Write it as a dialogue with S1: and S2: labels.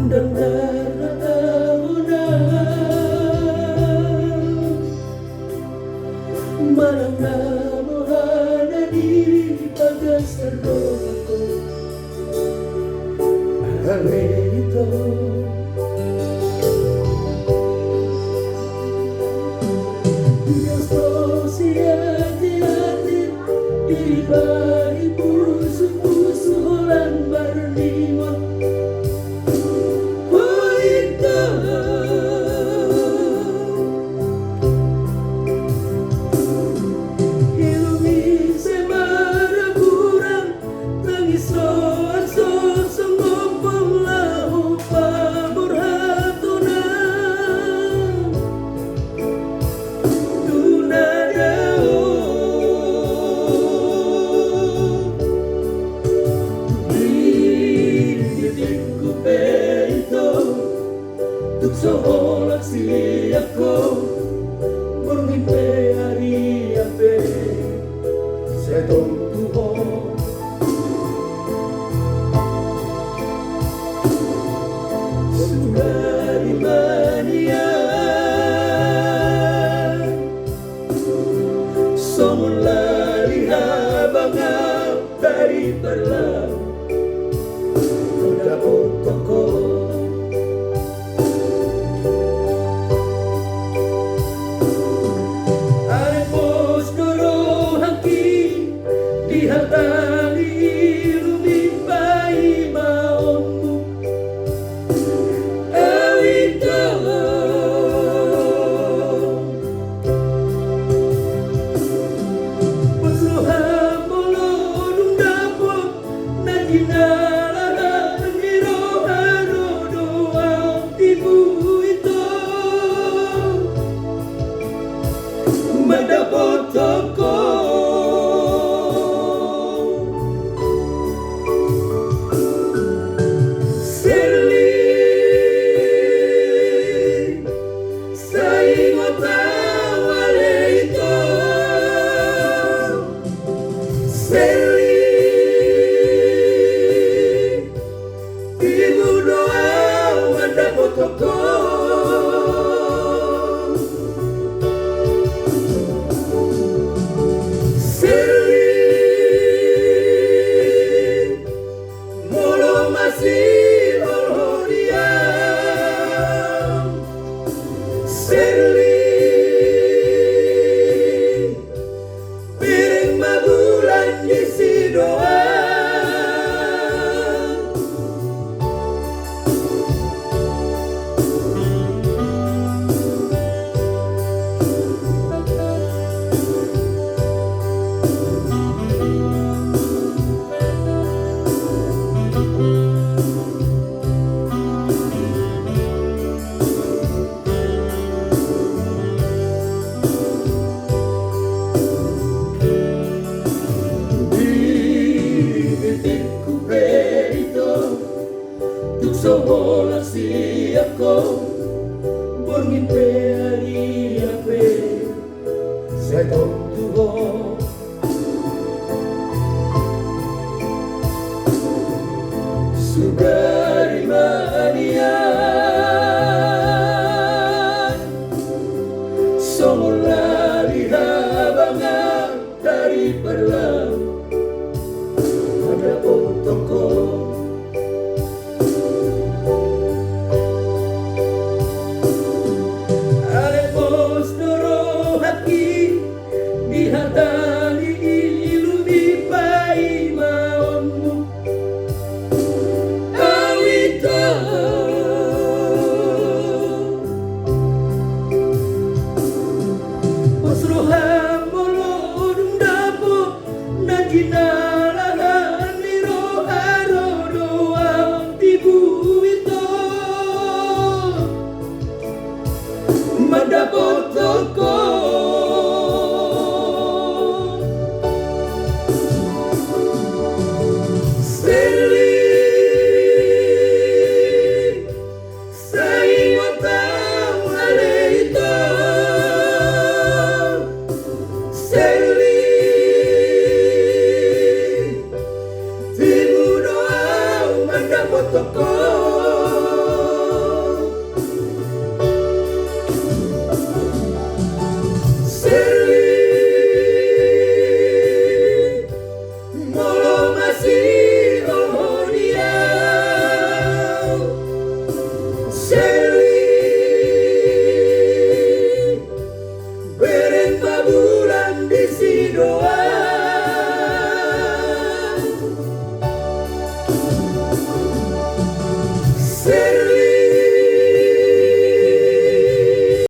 S1: undang Malang na mohana di pagkasarong ako Alito Diyos ko siya diatin Iba puso-puso holan barnimot Soholak si ako Murngimpe hari ape Setong tuho Sugari mania Somulari habang dari perlang Kodapot toko Dihatali lumipai maommu Awito Penuhan molodung dapot Najinala ngiro haro doa ibu itu Madapot toko Piring mabulan isi doa Soholak si ako Murngimpe hari ape Setong tuho Sugari mania Somulari habang dari perlang Ada toko Dihatali lumipai maommu Awito Pasrohan molodung dapot Najinala niro haro doang tibu itu Madapot toko Toko